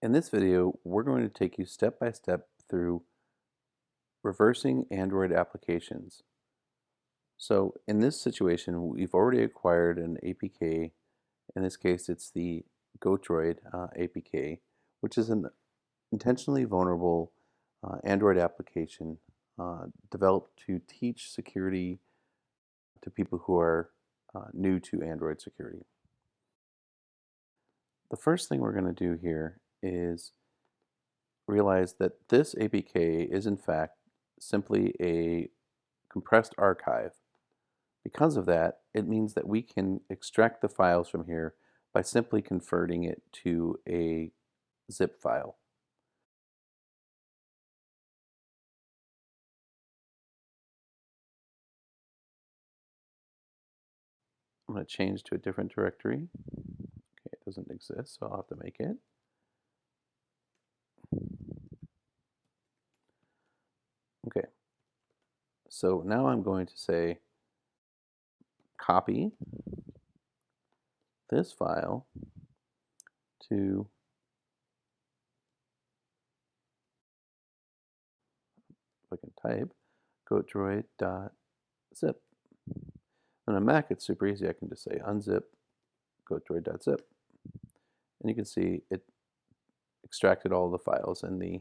In this video, we're going to take you step by step through reversing Android applications. So in this situation, we've already acquired an APK. In this case, it's the GoDroid APK, which is an intentionally vulnerable Android application developed to teach security to people who are new to Android security. The first thing we're going to do here is realize that this APK is in fact simply a compressed archive. Because of that, it means that we can extract the files from here by simply converting it to a zip file. I'm going to change to a different directory. Okay, it doesn't exist, so I'll have to make it. Okay, so now I'm going to say copy this file to I can type godroid.zip. On a Mac, it's super easy. I can just say unzip godroid.zip, and you can see it extracted all the files in the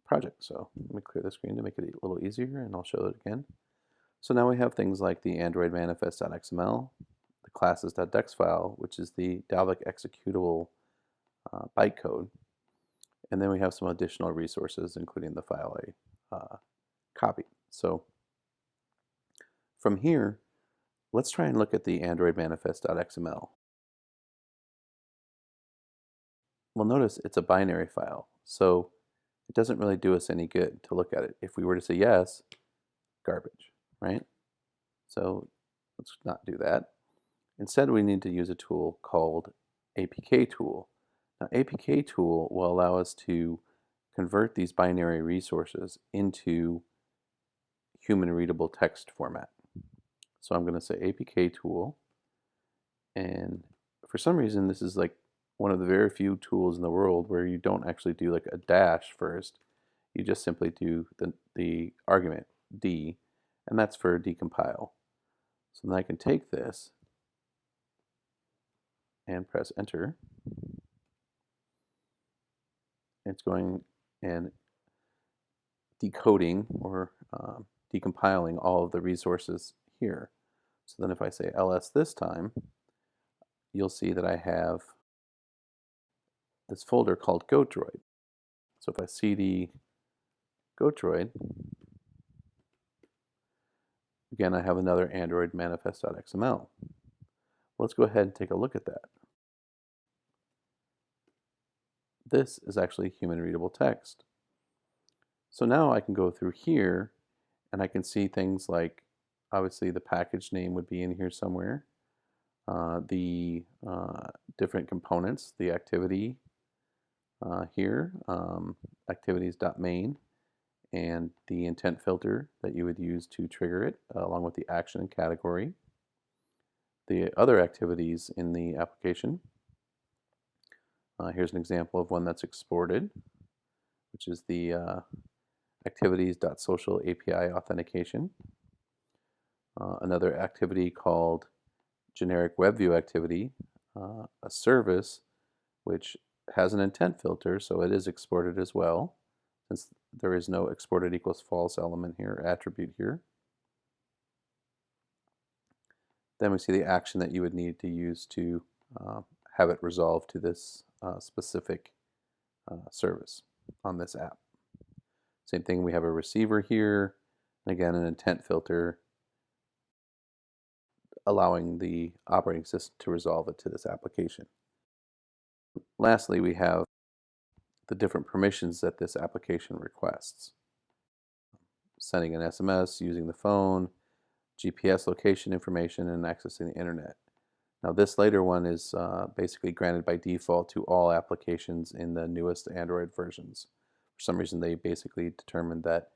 project. So let me clear the screen to make it a little easier, and I'll show it again. So now we have things like the Android manifest.xml, the classes.dex file, which is the Dalvik executable bytecode, and then we have some additional resources, including the file I copied. So from here, let's try and look at the Android manifest.xml. Well, notice it's a binary file, so it doesn't really do us any good to look at it. If we were to say yes, garbage, right? So let's not do that. Instead, we need to use a tool called APK tool. Now, APK tool will allow us to convert these binary resources into human readable text format. So I'm going to say APK tool, and for some reason this is like one of the very few tools in the world where you don't actually do like a dash first. You just simply do the argument D, and that's for decompile. So then I can take this and press enter. It's going and decoding or decompiling all of the resources here. So then if I say ls this time, you'll see that I have this folder called GoDroid. So if I cd GoDroid, again I have another Android manifest.xml. Let's go ahead and take a look at that. This is actually human readable text. So now I can go through here and I can see things like, obviously the package name would be in here somewhere, the different components, the activity here, activities.main, and the intent filter that you would use to trigger it, along with the action and category, the other activities in the application. Here's an example of one that's exported, which is the activities.social API authentication. Another activity called generic WebView activity, a service which has an intent filter, so it is exported as well, since there is no exported equals false element here, attribute here. Then we see the action that you would need to use to have it resolved to this specific service on this app. Same thing, we have a receiver here, and again an intent filter allowing the operating system to resolve it to this application. Lastly, we have the different permissions that this application requests. Sending an SMS, using the phone, GPS location information, and accessing the internet. Now this later one is basically granted by default to all applications in the newest Android versions. For some reason they basically determined that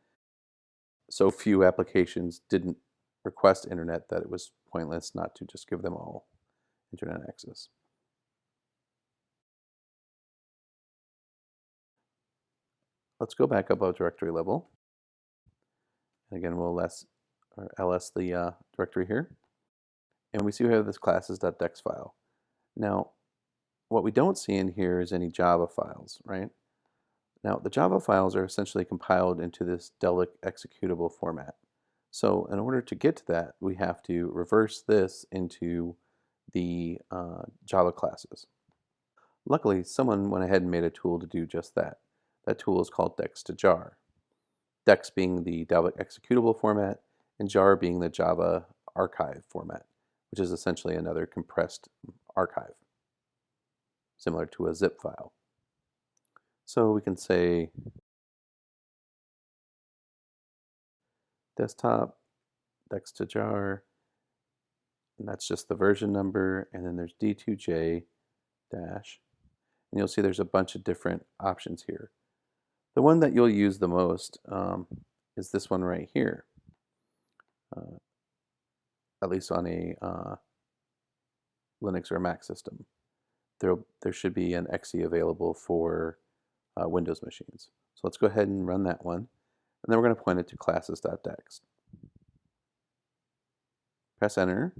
so few applications didn't request internet that it was pointless not to just give them all internet access. let's go back above directory level. And again, we'll ls the directory here. And we see we have this classes.dex file. Now, what we don't see in here is any Java files, right? Now, the Java files are essentially compiled into this delic executable format. So in order to get to that, we have to reverse this into the Java classes. Luckily, someone went ahead and made a tool to do just that. That tool is called dex2jar. Dex being the delic executable format, and jar being the Java archive format, which is essentially another compressed archive, similar to a zip file. So we can say desktop, dex2jar, and that's just the version number, and then there's d2j dash, and you'll see there's a bunch of different options here. The one that you'll use the most is this one right here, at least on a Linux or Mac system. There should be an exe available for Windows machines. So let's go ahead and run that one, and then we're going to point it to classes.dex. Press enter,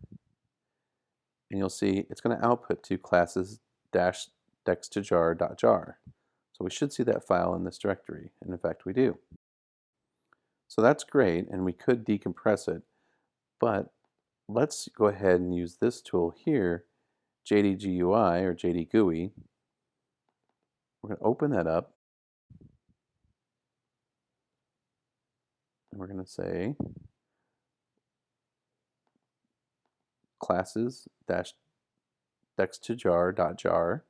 and you'll see it's going to output to classes-dex2jar.jar. So we should see that file in this directory, and in fact we do. So that's great, and we could decompress it, but let's go ahead and use this tool here, JDGUI or JDGUI. We're going to open that up, and we're going to say classes-dex2jar.jar.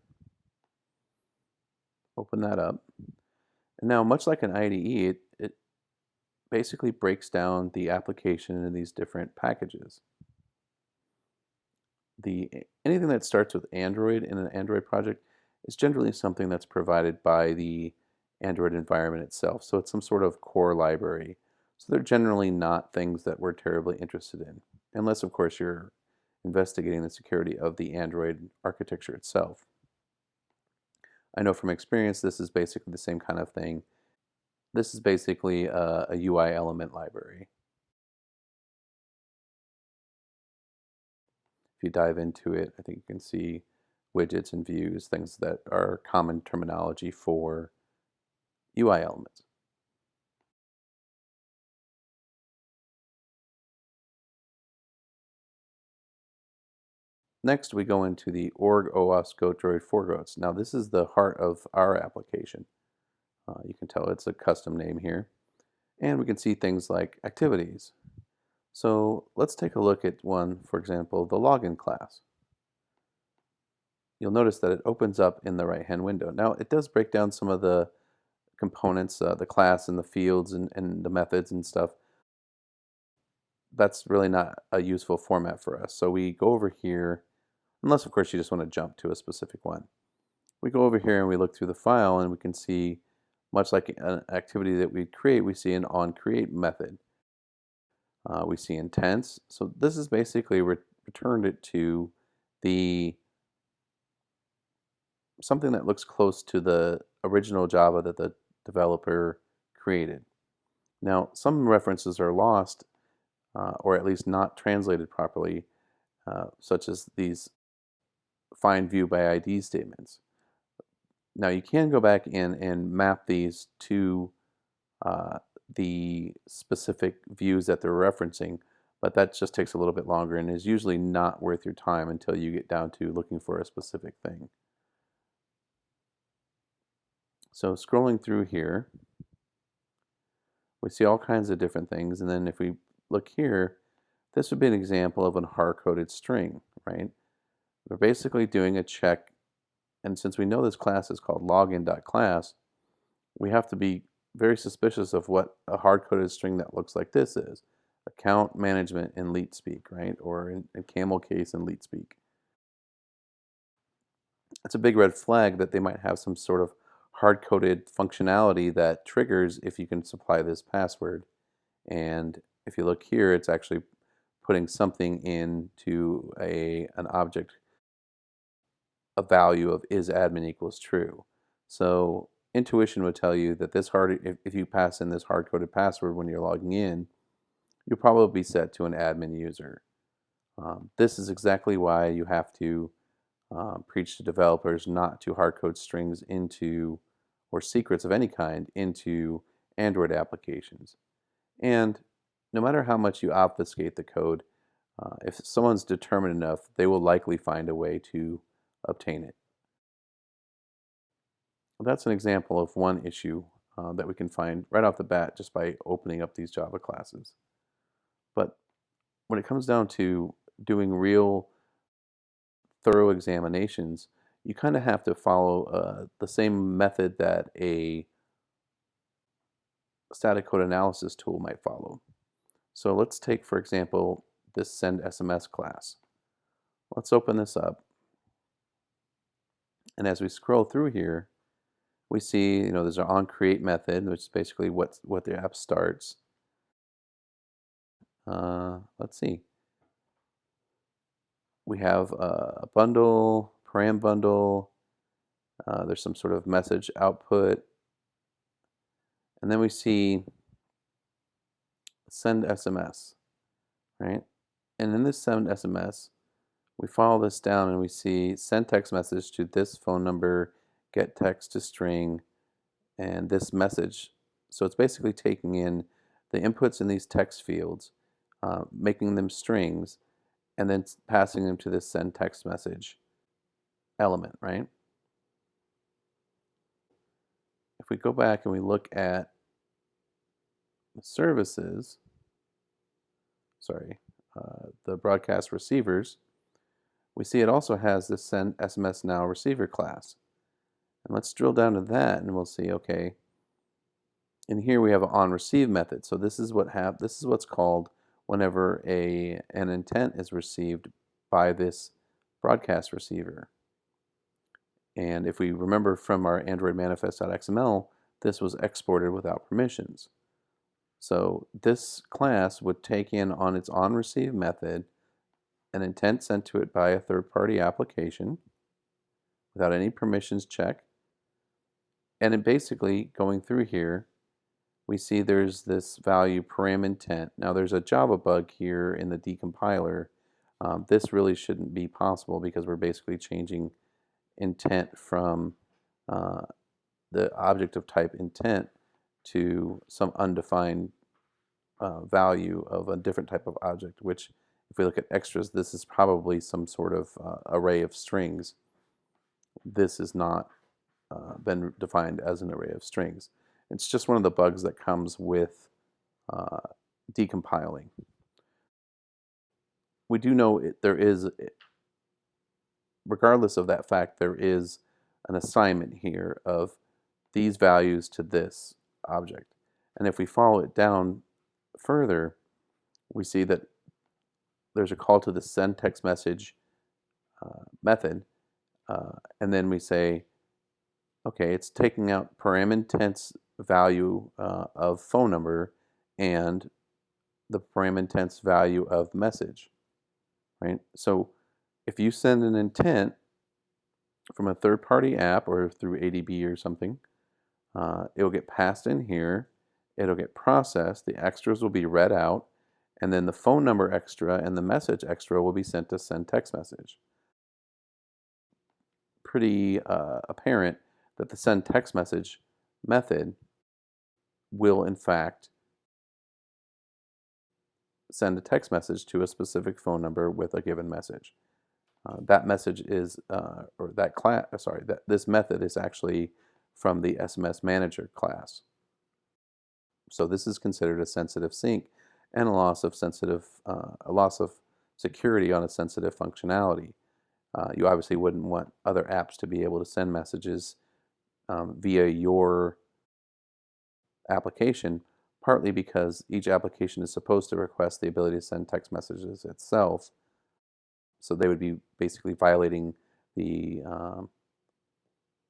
Open that up. And now, much like an IDE, it basically breaks down the application into these different packages. Anything that starts with Android in an Android project is generally something that's provided by the Android environment itself. So it's some sort of core library. So they're generally not things that we're terribly interested in, unless, of course, you're investigating the security of the Android architecture itself. I know from experience this is basically the same kind of thing. This is basically a UI element library. If you dive into it, I think you can see widgets and views, things that are common terminology for UI elements. Next, we go into the org OWASP goat droid foregoats. Now, this is the heart of our application. You can tell it's a custom name here. And we can see things like activities. So let's take a look at one, for example, the login class. You'll notice that it opens up in the right-hand window. Now, it does break down some of the components, the class and the fields and the methods and stuff. That's really not a useful format for us. So we go over here, unless of course you just want to jump to a specific one. We go over here and we look through the file and we can see, much like an activity that we create, we see an onCreate method. We see intents. So this is basically returned it to something that looks close to the original Java that the developer created. Now, some references are lost, or at least not translated properly, such as these find view by ID statements. Now, you can go back in and map these to the specific views that they're referencing, but that just takes a little bit longer and is usually not worth your time until you get down to looking for a specific thing. So scrolling through here, we see all kinds of different things, and then if we look here, this would be an example of a hard-coded string, right? We're basically doing a check, and since we know this class is called login.class, we have to be very suspicious of what a hard-coded string that looks like this is. Account management in LeetSpeak, right? Or in camel case in LeetSpeak. It's a big red flag that they might have some sort of hard-coded functionality that triggers if you can supply this password. And if you look here, it's actually putting something into an object, a value of is admin equals true. So intuition would tell you that if you pass in this hard-coded password when you're logging in, you'll probably be set to an admin user. This is exactly why you have to preach to developers not to hard-code strings into, or secrets of any kind, into Android applications. And no matter how much you obfuscate the code, if someone's determined enough, they will likely find a way to obtain it. That's an example of one issue that we can find right off the bat just by opening up these Java classes. But when it comes down to doing real thorough examinations, you kind of have to follow the same method that a static code analysis tool might follow. So let's take, for example, this send SMS class. Let's open this up. And as we scroll through here, we see, there's an onCreate method, which is basically what the app starts. Let's see. We have a bundle, param bundle. There's some sort of message output. And then we see send SMS, right? And in this send SMS, we follow this down and we see send text message to this phone number, get text to string, and this message. So it's basically taking in the inputs in these text fields, making them strings, and then passing them to this send text message element, right? If we go back and we look at the services, the broadcast receivers, we see it also has this send SMS now receiver class. And let's drill down to that and we'll see, okay, in here we have an onReceive method. So this is what's called whenever an intent is received by this broadcast receiver. And if we remember from our Android manifest.xml, this was exported without permissions. So this class would take in on its onReceive method an intent sent to it by a third-party application without any permissions check. And it basically, going through here, we see there's this value param intent. Now there's a Java bug here in the decompiler. This really shouldn't be possible because we're basically changing intent from the object of type intent to some undefined value of a different type of object, which if we look at extras, this is probably some sort of array of strings. This has not been defined as an array of strings. It's just one of the bugs that comes with decompiling. We do know there is, regardless of that fact, there is an assignment here of these values to this object. And if we follow it down further, we see that there's a call to the send text message method, and then we say, okay, it's taking out param intent's value of phone number and the param intent's value of message, right? So if you send an intent from a third-party app or through ADB or something, it'll get passed in here, it'll get processed, the extras will be read out, and then the phone number extra and the message extra will be sent to send text message. Pretty apparent that the send text message method will in fact send a text message to a specific phone number with a given message. That message is, this method is actually from the SMS Manager class. So this is considered a sensitive sync and a loss of security on a sensitive functionality. You obviously wouldn't want other apps to be able to send messages via your application, partly because each application is supposed to request the ability to send text messages itself. So they would be basically violating the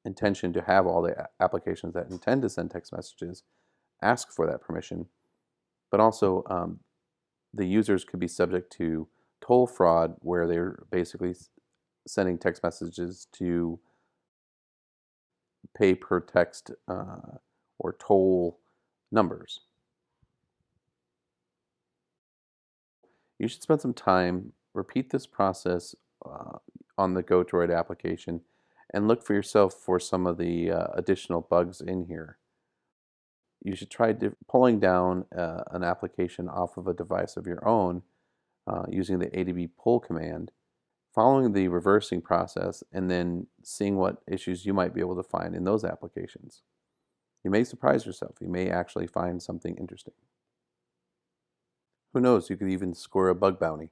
intention to have all the applications that intend to send text messages ask for that permission. But also the users could be subject to toll fraud, where they're basically sending text messages to pay per text or toll numbers. You should spend some time, repeat this process on the GoDroid application, and look for yourself for some of the additional bugs in here. You should try pulling down an application off of a device of your own using the ADB pull command, following the reversing process, and then seeing what issues you might be able to find in those applications. You may surprise yourself. You may actually find something interesting. Who knows, you could even score a bug bounty.